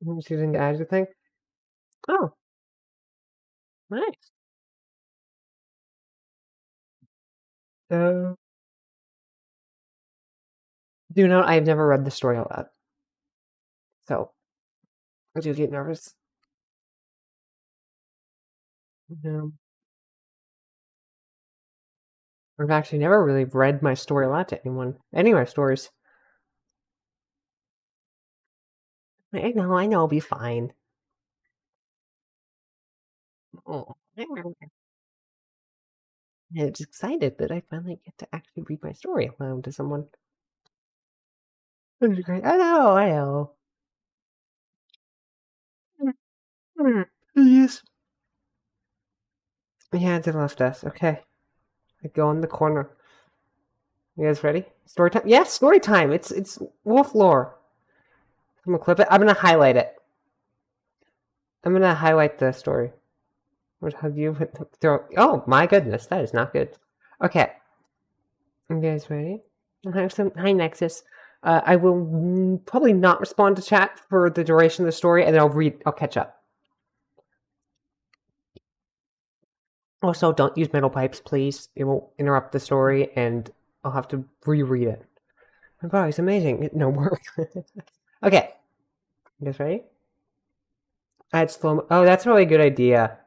She didn't add anything? Oh, nice. So, do you know, I've never read the story out loud, so I do get nervous. I've actually never really read my story aloud to anyone. Any of my stories. I know, I'll be fine. Oh, I'm just excited that I finally get to actually read my story aloud to someone. That'd be great. I know. Yes. Yeah, they left us. Okay. I go in the corner. You guys ready? Story time? Yes, story time. It's wolf lore. I'm gonna clip it. I'm gonna highlight it. I'm gonna highlight the story. Would hug you throw. Oh my goodness, that is not good. Okay. You guys ready? Hi, Nexus. I will probably not respond to chat for the duration of the story, and then I'll catch up. Also, don't use metal pipes, please. It will interrupt the story, and I'll have to reread it. Wow, it's amazing. It no work. Okay. You guys ready? Add slow. Oh, that's a really good idea.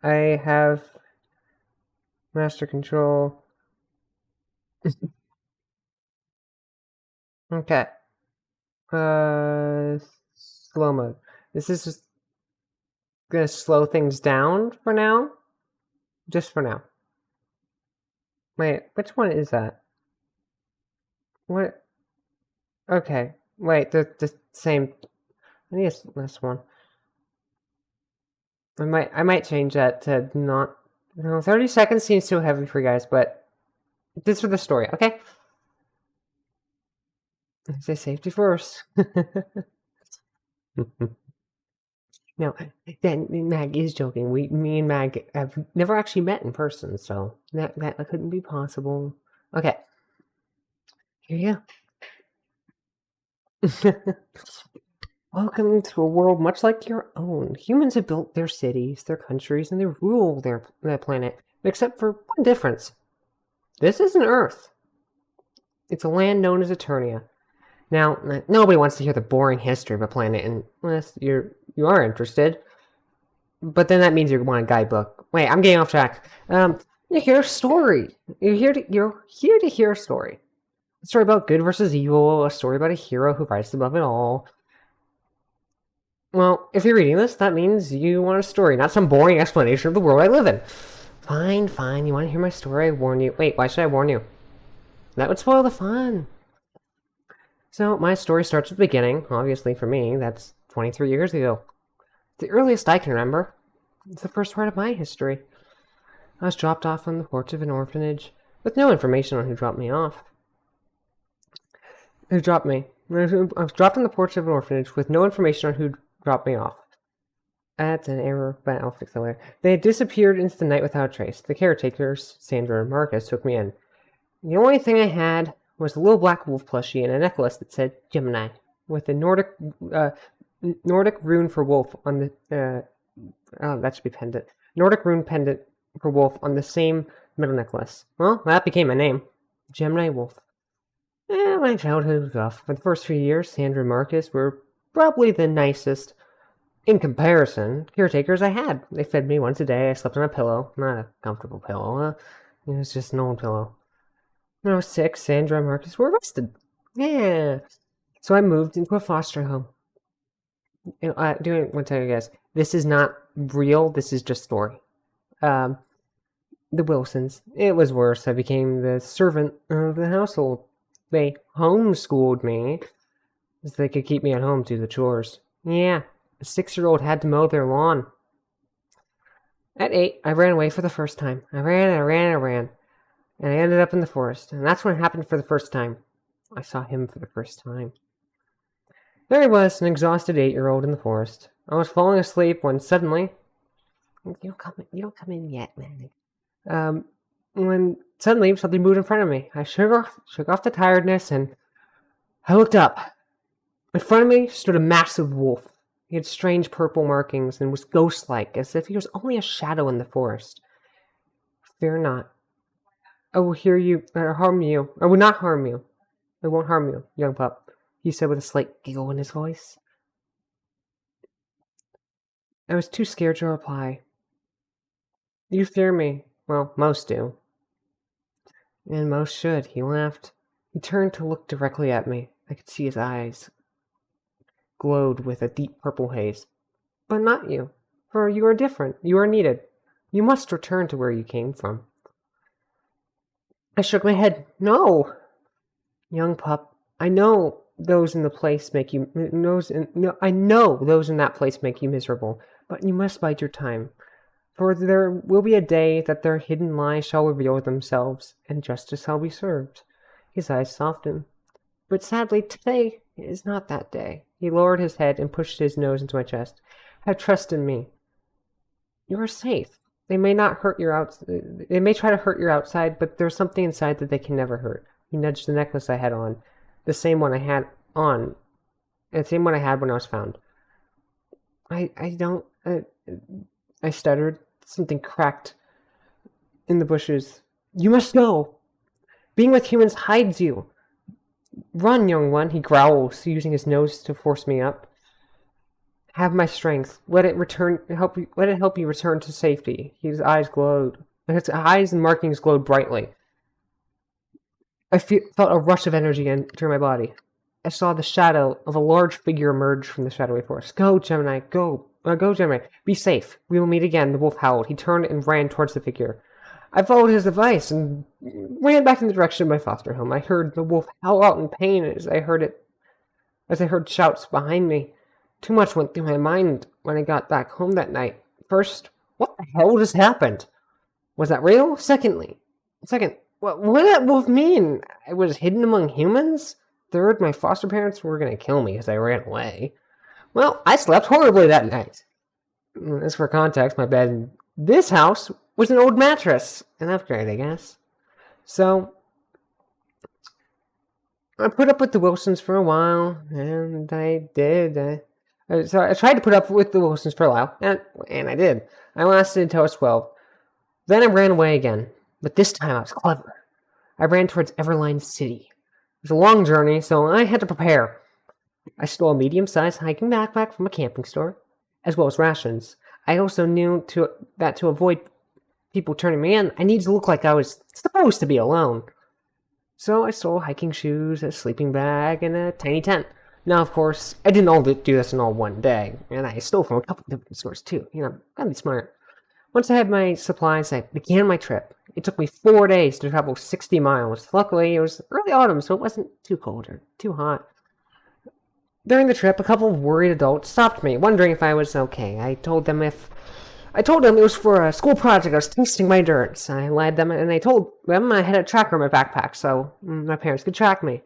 I have master control. Okay. Slow mode. This is just gonna slow things down for now. Just for now. Wait, which one is that? What? Okay. Wait, they're the same. I think it's this one. I might change that to not. No, 30 seconds seems too heavy for you guys, but this for the story, okay? Say safety first. No, then Mag is joking. Me and Mag have never actually met in person, so that couldn't be possible. Okay, here you go. Welcome to a world much like your own. Humans have built their cities, their countries, and they rule their planet, except for one difference. This isn't Earth. It's a land known as Eternia. Now, nobody wants to hear the boring history of a planet unless you are interested. But then that means you want a guidebook. Wait, I'm getting off track. You hear a story. You're here to hear a story. A story about good versus evil. A story about a hero who rises above it all. Well, if you're reading this, that means you want a story, not some boring explanation of the world I live in. Fine. You want to hear my story? I warn you. Wait, why should I warn you? That would spoil the fun. So, my story starts at the beginning. Obviously, for me, that's 23 years ago. The earliest I can remember. It's the first part of my history. I was dropped off on the porch of an orphanage with no information on who dropped me off. Who dropped me? I was dropped on the porch of an orphanage with no information on who dropped me off. That's an error, but I'll fix that later. They had disappeared into the night without trace. The caretakers, Sandra and Marcus, took me in. The only thing I had was a little black wolf plushie and a necklace that said Gemini, with a Nordic rune for wolf on the that should be pendant. Nordic rune pendant for wolf on the same middle necklace. Well, that became my name, Gemini Wolf. My childhood was rough. For the first few years, Sandra and Marcus were probably the nicest, in comparison, caretakers I had. They fed me once a day. I slept on a pillow, not a comfortable pillow. It was just an old pillow. When I was 6, Sandra and Marcus were arrested. Yeah. So I moved into a foster home. I want to tell you guys, this is not real. This is just story. The Wilsons. It was worse. I became the servant of the household. They homeschooled me so they could keep me at home to do the chores. Yeah, a 6-year-old had to mow their lawn. At 8, I ran away for the first time. I ran. And I ended up in the forest. And that's when it happened for the first time. I saw him for the first time. There he was, an exhausted 8-year-old in the forest. I was falling asleep when suddenly... You don't come in yet, man. When suddenly something moved in front of me. I shook off the tiredness and I looked up. In front of me stood a massive wolf. He had strange purple markings and was ghost-like, as if he was only a shadow in the forest. Fear not. I will harm you. I will not harm you. I won't harm you, young pup, he said with a slight giggle in his voice. I was too scared to reply. You fear me. Well, most do. And most should, he laughed. He turned to look directly at me. I could see his eyes glowed with a deep purple haze. But not you, for you are different. You are needed. You must return to where you came from. I shook my head. No! Young pup, I know those in the place make you I know those in that place make you miserable, but you must bide your time. For there will be a day that their hidden lies shall reveal themselves, and justice shall be served. His eyes softened. But sadly, today is not that day. He lowered his head and pushed his nose into my chest. Have trust in me. You are safe. They may not hurt your They may try to hurt your outside, but there's something inside that they can never hurt. He nudged the necklace I had on, the same one I had on, and the same one I had when I was found. I stuttered. Something cracked in the bushes. You must go. Being with humans hides you. Run, young one, he growls, using his nose to force me up. Have my strength. Let it help you return to safety. His eyes glowed. His eyes and markings glowed brightly. I felt a rush of energy enter my body. I saw the shadow of a large figure emerge from the shadowy forest. Go, Gemini, go. Go, Gemini. Be safe. We will meet again, the wolf howled. He turned and ran towards the figure. I followed his advice and ran back in the direction of my foster home. I heard the wolf howl out in pain as I heard shouts behind me. Too much went through my mind when I got back home that night. First, what the hell just happened? Was that real? Second, what did that wolf mean? I was hidden among humans? Third, my foster parents were going to kill me as I ran away. Well, I slept horribly that night. As for context, my bed in this house was an old mattress. An upgrade, I guess. So, I put up with the Wilsons for a while, and I did. So I tried to put up with the Wilsons for a while, and I did. I lasted until I was 12. Then I ran away again, but this time I was clever. I ran towards Everline City. It was a long journey, so I had to prepare. I stole a medium-sized hiking backpack from a camping store, as well as rations. I also knew that to avoid people turning me in, I needed to look like I was supposed to be alone. So I stole hiking shoes, a sleeping bag, and a tiny tent. Now, of course, I didn't all do this in all one day, and I stole from a couple different stores too. Gotta be smart. Once I had my supplies, I began my trip. It took me 4 days to travel 60 miles. Luckily, it was early autumn, so it wasn't too cold or too hot. During the trip, a couple of worried adults stopped me, wondering if I was okay. I told them it was for a school project. I was tasting my dirt. I lied them, and I told them I had a tracker in my backpack, so my parents could track me.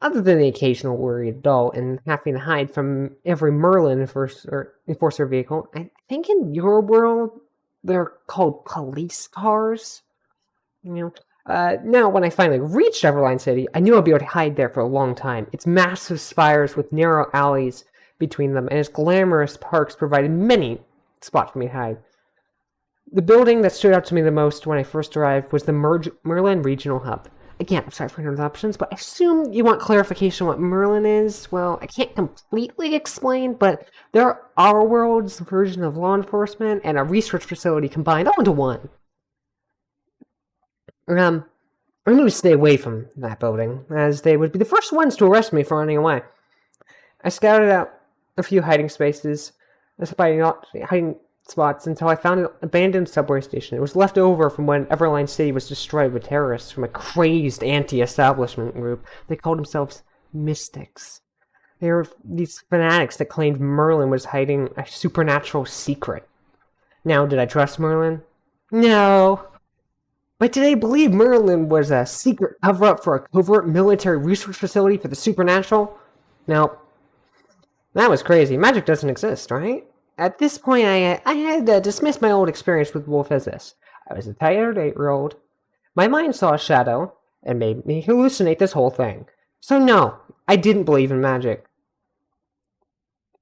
Other than the occasional worried adult and having to hide from every Merlin enforcer vehicle, I think in your world they're called police cars. Now when I finally reached Everline City, I knew I'd be able to hide there for a long time. Its massive spires with narrow alleys between them and its glamorous parks provided many spots for me to hide. The building that stood out to me the most when I first arrived was the Merlin Regional Hub. Again, I'm sorry for interruptions, but I assume you want clarification what Merlin is. Well, I can't completely explain, but they're our world's version of law enforcement and a research facility combined all into one. I'm going to stay away from that building, as they would be the first ones to arrest me for running away. I scouted out a few hiding spots until I found an abandoned subway station. It was left over from when Everline City was destroyed with terrorists from a crazed anti-establishment group. They called themselves Mystics. They were these fanatics that claimed Merlin was hiding a supernatural secret. Now, did I trust Merlin? No. But did I believe Merlin was a secret cover-up for a covert military research facility for the supernatural? No. That was crazy. Magic doesn't exist, right? At this point, I had dismissed my old experience with Wolf as this. I was a tired 8-year-old. My mind saw a shadow and made me hallucinate this whole thing. So no, I didn't believe in magic.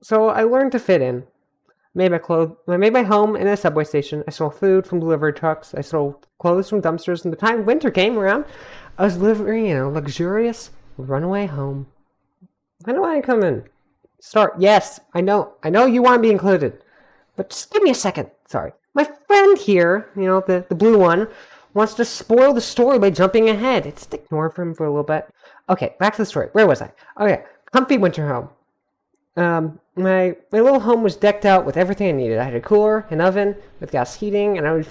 So I learned to fit in. I made my home in a subway station. I stole food from delivery trucks. I stole clothes from dumpsters. And the time winter came around, I was living in a luxurious runaway home. When do I come in? Start. Yes, I know. I know you want to be included. But just give me a second. Sorry. My friend here, the blue one, wants to spoil the story by jumping ahead. Just ignore him for a little bit. Okay, back to the story. Where was I? Okay, comfy winter home. My little home was decked out with everything I needed. I had a cooler, an oven with gas heating, and I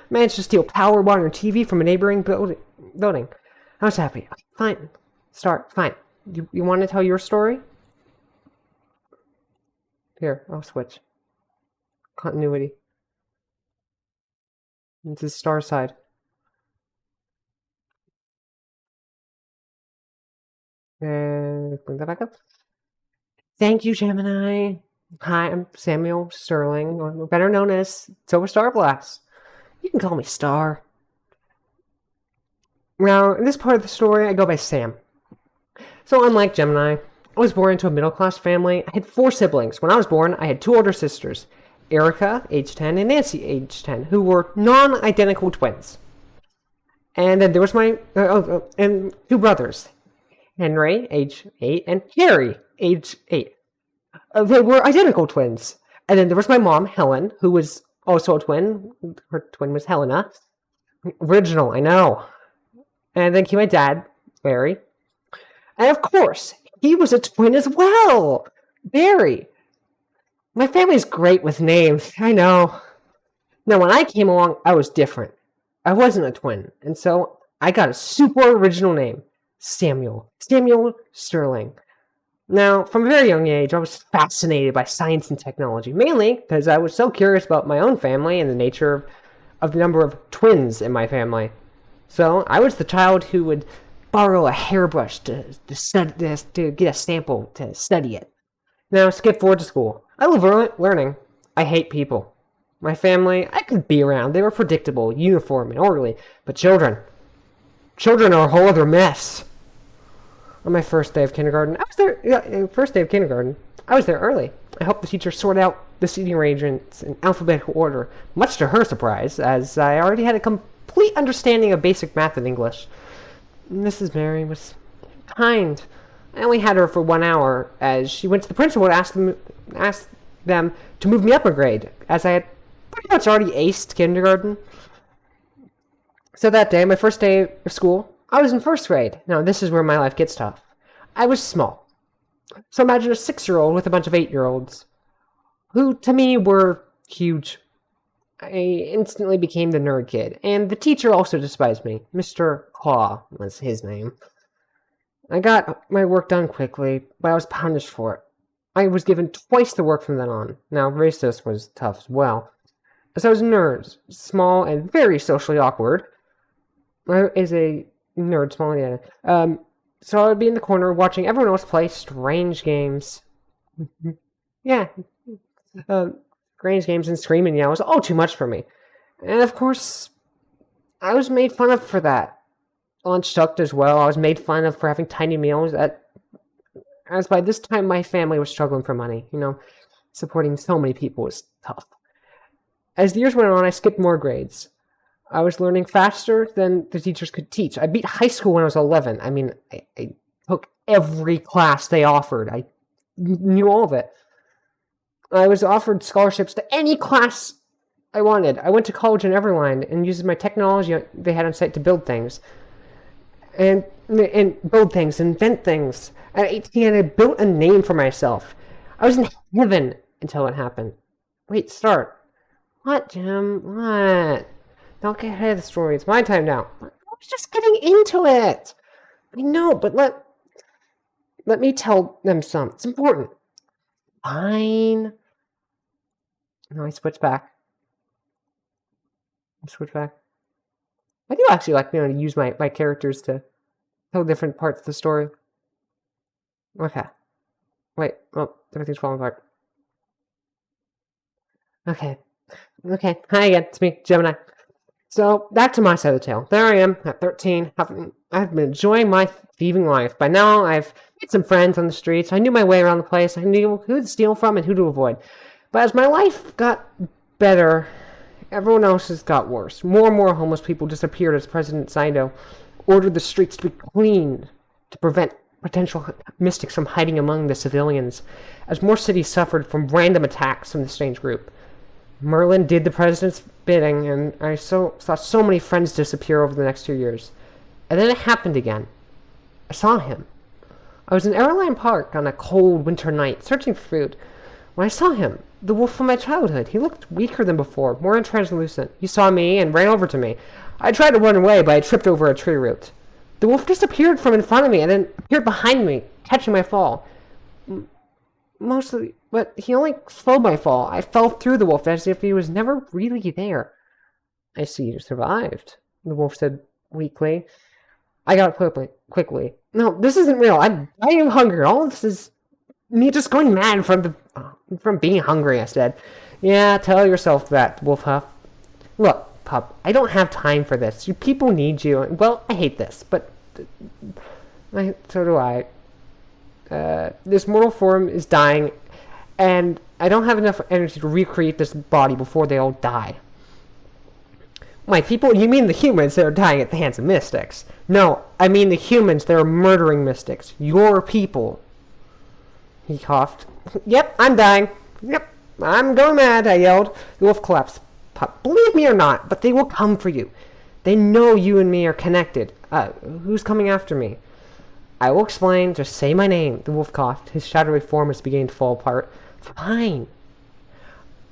managed to steal power, water, and TV from a neighboring building. I was happy. Okay, fine. Start. Fine. You want to tell your story? Here, I'll switch. Continuity. This is star side. And bring that back up. Thank you, Gemini. Hi, I'm Samuel Sterling, or better known as Silver Star Blast. You can call me Star. Now, in this part of the story, I go by Sam. So, unlike Gemini, I was born into a middle-class family. I had 4 siblings. When I was born, I had 2 older sisters, Erica, age 10, and Nancy, age 10, who were non-identical twins. And then there was and 2 brothers, Henry, age 8, and Harry, age 8. They were identical twins. And then there was my mom, Helen, who was also a twin. Her twin was Helena. Original, I know. And then came my dad, Barry. And of course, he was a twin as well. Barry. My family's great with names, I know. Now, when I came along, I was different. I wasn't a twin, and so I got a super original name. Samuel. Samuel Sterling. Now, from a very young age, I was fascinated by science and technology, mainly because I was so curious about my own family and the nature of the number of twins in my family. So, I was the child who would borrow a hairbrush to get a sample to study it. Now, skip forward to school. I love learning. I hate people. My family, I could be around. They were predictable, uniform, and orderly. But children are a whole other mess. On my first day of kindergarten, I was there early. I helped the teacher sort out the seating arrangements in alphabetical order, much to her surprise, as I already had a complete understanding of basic math and English. Mrs. Mary was kind. I only had her for 1 hour, as she went to the principal and asked them to move me up a grade, as I had pretty much already aced kindergarten. So that day, my first day of school, I was in 1st grade. Now, this is where my life gets tough. I was small. So imagine a 6-year-old with a bunch of 8-year-olds, who, to me, were huge. I instantly became the nerd kid, and the teacher also despised me. Mr. Claw was his name. I got my work done quickly, but I was punished for it. I was given twice the work from then on. Now, recess was tough as well, as I was a nerd, small and very socially awkward. I was a nerd, small and so I would be in the corner watching everyone else play strange games. Yeah. Strange games and screaming and yell was all too much for me. And of course, I was made fun of for that. Lunch sucked as well. I was made fun of for having tiny meals. As by this time, my family was struggling for money. Supporting so many people was tough. As the years went on, I skipped more grades. I was learning faster than the teachers could teach. I beat high school when I was 11. I mean, I took every class they offered. I knew all of it. I was offered scholarships to any class I wanted. I went to college in Everline and used my technology they had on site to build things. And build things, invent things. At 18, I built a name for myself. I was in heaven until it happened. Wait, start. What, Jim? What? Don't get ahead of the story. It's my time now. I was just getting into it. I know, but let me tell them some. It's important. Fine. No, I switch back. I do actually like to use my characters to tell different parts of the story. Okay. Wait. Oh, everything's falling apart. Okay. Hi again. It's me, Gemini. So, back to my side of the tale. There I am, at 13, having I've been enjoying my thieving life. By now, I've made some friends on the streets. I knew my way around the place. I knew who to steal from and who to avoid. But as my life got better, everyone else's got worse. More and more homeless people disappeared as President Saito ordered the streets to be cleaned to prevent potential mystics from hiding among the civilians, as more cities suffered from random attacks from the strange group. Merlin did the president's bidding, and I saw so many friends disappear over the next 2 years. And then it happened again. I saw him. I was in Airline Park on a cold winter night, searching for food. When I saw him, the wolf from my childhood, he looked weaker than before, more translucent. He saw me and ran over to me. I tried to run away, but I tripped over a tree root. The wolf disappeared from in front of me and then appeared behind me, catching my fall. Mostly, but he only slowed my fall. I fell through the wolf as if he was never really there. I see you survived, the wolf said weakly. I got up quickly. No, this isn't real. I'm dying of hunger. All of this is me just going mad from being hungry, I said. Yeah, tell yourself that, wolf huffed. Look, pup, I don't have time for this. You people need you. Well, I hate this, but so do I. This mortal form is dying, and I don't have enough energy to recreate this body before they all die. My people? You mean the humans that are dying at the hands of mystics? No, I mean the humans that are murdering mystics. Your people. He coughed. Yep, I'm dying. Yep, I'm going mad, I yelled. The wolf collapsed. Pup, believe me or not, but they will come for you. They know you and me are connected. Who's coming after me? I will explain. Just say my name. The wolf coughed. His shadowy form was beginning to fall apart. Fine.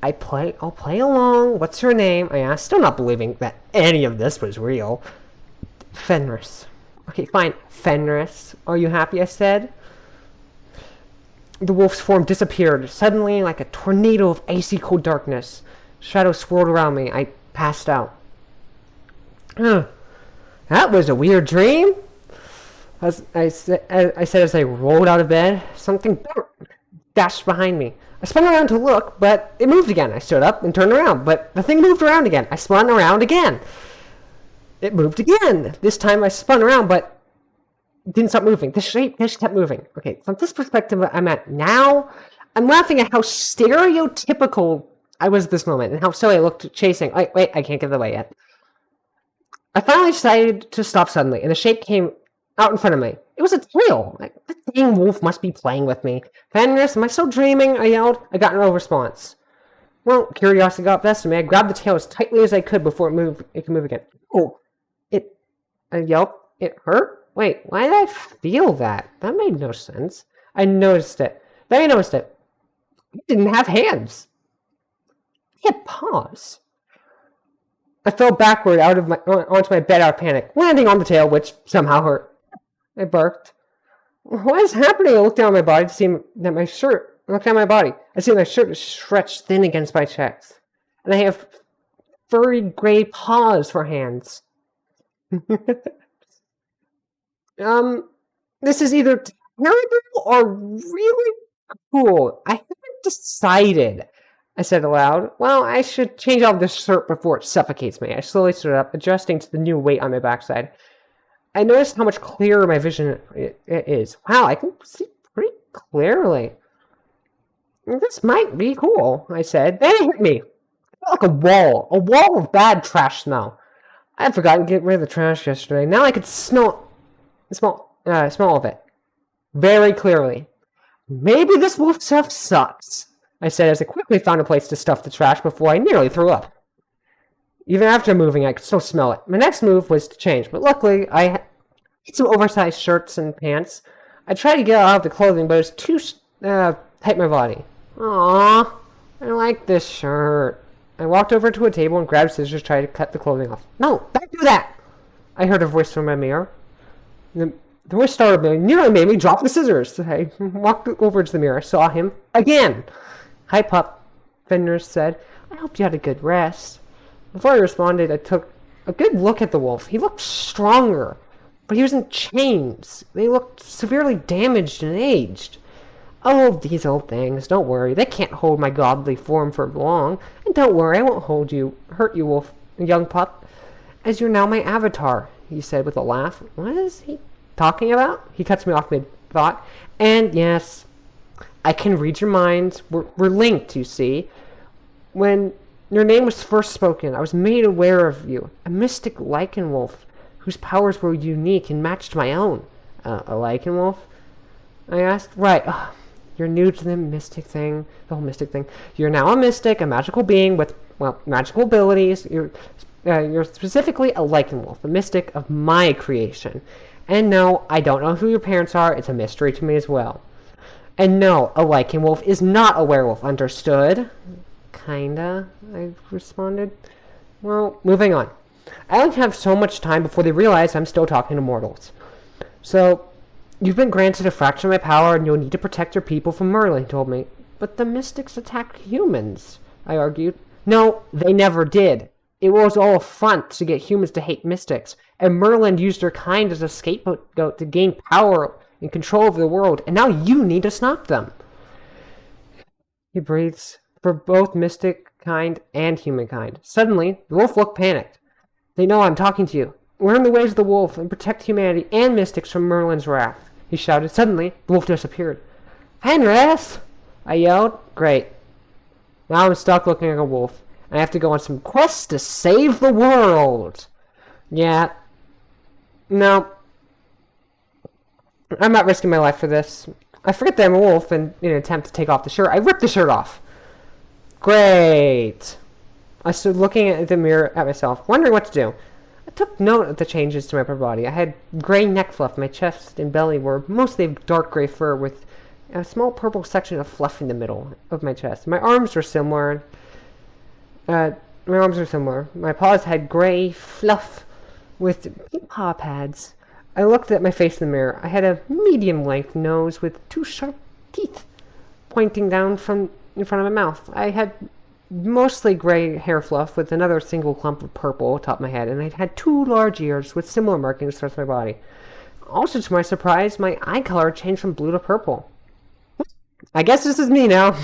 I'll play along. What's your name? I asked, still not believing that any of this was real. Fenris. Okay, fine. Fenris. Are you happy? I said. The wolf's form disappeared, suddenly like a tornado of icy cold darkness. Shadows swirled around me. I passed out. That was a weird dream. As I said as I rolled out of bed, something dashed behind me. I spun around to look, but it moved again. I stood up and turned around, but the thing moved around again. I spun around again. It moved again. This time I spun around, but it didn't stop moving. The shape just kept moving. Okay, from this perspective I'm at now, I'm laughing at how stereotypical I was at this moment and how silly I looked chasing. Wait, I can't get away yet. I finally decided to stop suddenly, and the shape came out in front of me. It was a tail. The dang wolf must be playing with me. Fenris, am I still dreaming? I yelled. I got no response. Well, curiosity got the best of me. I grabbed the tail as tightly as I could before it could move again. Oh, I yelped. It hurt? Wait, why did I feel that? That made no sense. I noticed it. Then I noticed it. It didn't have hands. It had paws. I fell backward onto my bed out of panic, landing on the tail, which somehow hurt. I barked. What is happening? I looked down my body to see that my shirt. I looked down my body. I see my shirt is stretched thin against my chest, and I have furry gray paws for hands. This is either terrible or really cool. I haven't decided. I said aloud. Well, I should change out this shirt before it suffocates me. I slowly stood up, adjusting to the new weight on my backside. I noticed how much clearer my vision it is. Wow, I can see pretty clearly. This might be cool, I said. Then it hit me. It felt like a wall of bad trash smell. I had forgotten to get rid of the trash yesterday. Now I could smell of it very clearly. Maybe this wolf stuff sucks, I said as I quickly found a place to stuff the trash before I nearly threw up. Even after moving, I could still smell it. My next move was to change, but luckily I had some oversized shirts and pants. I tried to get out of the clothing, but it was too tight my body. Aww, I like this shirt. I walked over to a table and grabbed scissors to try to cut the clothing off. No, don't do that! I heard a voice from my mirror. The voice startled me, nearly made me drop the scissors. I walked over to the mirror, saw him again. Hi, pup, Fenris said. I hope you had a good rest. Before I responded, I took a good look at the wolf. He looked stronger, but he was in chains. They looked severely damaged and aged. Oh, these old things. Don't worry. They can't hold my godly form for long. And don't worry, I won't hurt you, wolf, young pup, as you're now my avatar. he said with a laugh. What is he talking about? He cuts me off mid-thought. And yes, I can read your minds. We're linked, you see. When your name was first spoken, I was made aware of you. A mystic lichen wolf whose powers were unique and matched my own. A lichen wolf? I asked. Right. You're new to the mystic thing, the whole mystic thing. You're now a mystic, a magical being with, well, magical abilities. You're specifically a lichen wolf, a mystic of my creation. And no, I don't know who your parents are. It's a mystery to me as well. And no, a lichen wolf is not a werewolf. Understood? Kinda, I responded. Well, moving on. I only have so much time before they realize I'm still talking to mortals. So, you've been granted a fraction of my power and you'll need to protect your people from Merlin, he told me. But the mystics attacked humans, I argued. No, they never did. It was all a front to get humans to hate mystics. And Merlin used their kind as a scapegoat to gain power and control over the world. And now you need to stop them. He breathes. For both mystic kind and humankind. Suddenly, the wolf looked panicked. They know I'm talking to you. Learn the ways of the wolf and protect humanity and mystics from Merlin's wrath, he shouted. Suddenly, the wolf disappeared. Fenris! I yelled. Great. Now I'm stuck looking like a wolf, and I have to go on some quest to save the world. Yeah. No. I'm not risking my life for this. I forget that I'm a wolf, and in an attempt to take off the shirt, I ripped the shirt off. Great. I stood looking at the mirror at myself, wondering what to do. I took note of the changes to my upper body. I had gray neck fluff. My chest and belly were mostly dark gray fur with a small purple section of fluff in the middle of my chest. My arms were similar. My paws had gray fluff with pink paw pads. I looked at my face in the mirror. I had a medium-length nose with 2 sharp teeth pointing down from in front of my mouth. I had mostly gray hair fluff with another single clump of purple atop my head, and I had 2 large ears with similar markings throughout my body. Also, to my surprise, my eye color changed from blue to purple. I guess this is me now.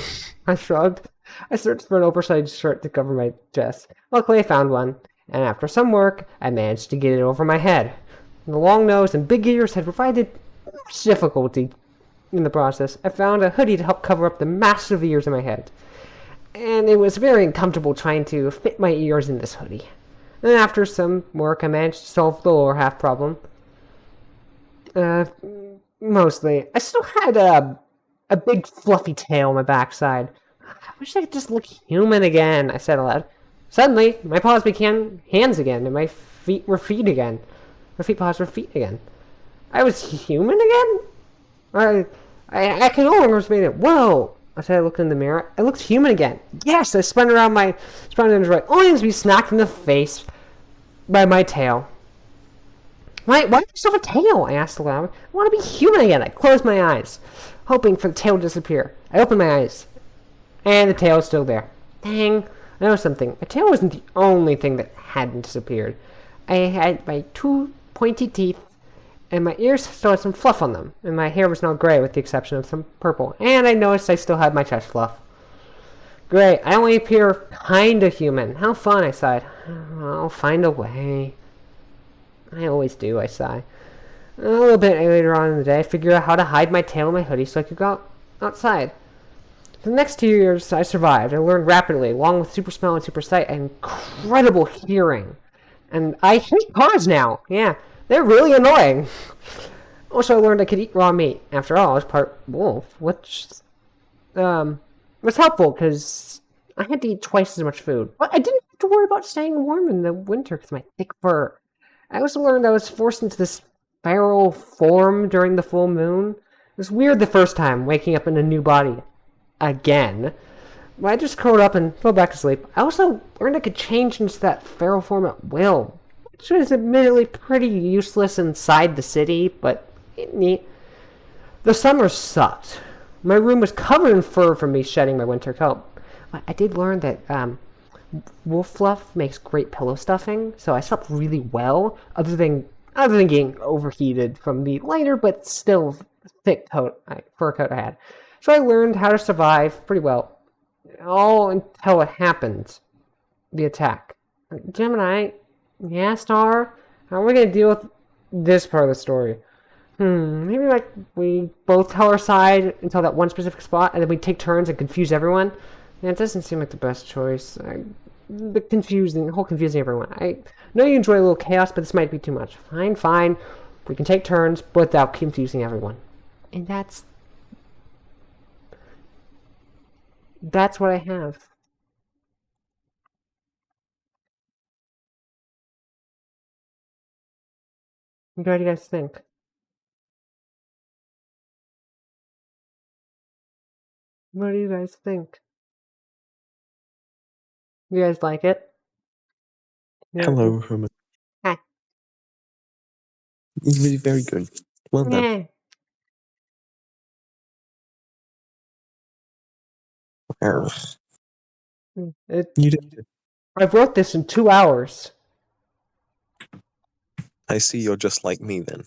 I shrugged. I searched for an oversized shirt to cover my chest. Luckily, I found one, and after some work, I managed to get it over my head. The long nose and big ears had provided much difficulty in the process. I found a hoodie to help cover up the massive ears in my head. And it was very uncomfortable trying to fit my ears in this hoodie. And after some work, I managed to solve the lower half problem. Mostly. I still had a big fluffy tail on my backside. I wish I could just look human again, I said aloud. Suddenly, my paws became hands again, and my feet were feet again. My paws were feet again. I was human again? I can no longer explain it. Whoa! I said I looked in the mirror. I looked human again. Yes! I spun in the right, only to be smacked in the face by my tail. Why do you still have a tail? I asked aloud. I want to be human again. I closed my eyes, hoping for the tail to disappear. I opened my eyes, and the tail is still there. Dang. I know something. My tail wasn't the only thing that hadn't disappeared. I had my 2 pointy teeth, and my ears still had some fluff on them, and my hair was now gray with the exception of some purple, and I noticed I still had my chest fluff. Great, I only appear kinda human. How fun, I sighed. I'll find a way. I always do, I sigh. A little bit later on in the day, I figured out how to hide my tail in my hoodie so I could go outside. For the next 2 years, I survived. I learned rapidly, along with super smell and super sight, and incredible hearing. And I hate cars now. Yeah. They're really annoying. Also, I learned I could eat raw meat. After all, I was part wolf, which was helpful because I had to eat twice as much food. But I didn't have to worry about staying warm in the winter because of my thick fur. I also learned I was forced into this feral form during the full moon. It was weird the first time, waking up in a new body. Again. But I just curled up and fell back to sleep. I also learned I could change into that feral form at will. Which was admittedly pretty useless inside the city, but neat. The summer sucked. My room was covered in fur from me shedding my winter coat. But I did learn that wolf fluff makes great pillow stuffing, so I slept really well, other than getting overheated from the lighter but still thick fur coat I had. So I learned how to survive pretty well. All until it happened. The attack. Gemini. Yeah, Star? How are we gonna deal with this part of the story? Maybe like we both tell our side until that one specific spot, and then we take turns and confuse everyone. Yeah, it doesn't seem like the best choice. The whole confusing everyone. I know you enjoy a little chaos, but this might be too much. Fine, fine. We can take turns without confusing everyone. And that's what I have. What do you guys think? What do you guys think? You guys like it? Yeah. Hello, Herman. Hi. Really very good. Well done. Yeah. You did. I wrote this in 2 hours. I see you're just like me then.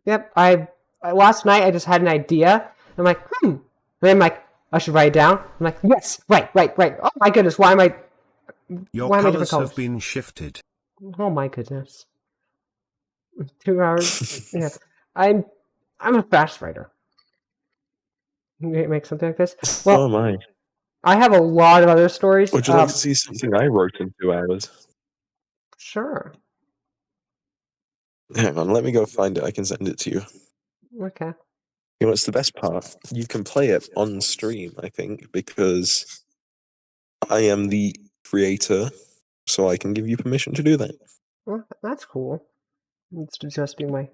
Yep. Last night I just had an idea. I'm like, And then I'm like, I should write it down. I'm like, yes, right. Oh my goodness, Your why am I different colors colors? have been shifted. Oh my goodness. 2 hours. Yeah. I'm a fast writer. You make something like this. So Well, am I. I have a lot of other stories. Would you like to see something I wrote in 2 hours? Sure. Hang on, let me go find it. I can send it to you. Okay. You know what's the best part? You can play it on stream, I think, because I am the creator, so I can give you permission to do that. Well, that's cool. It's just being my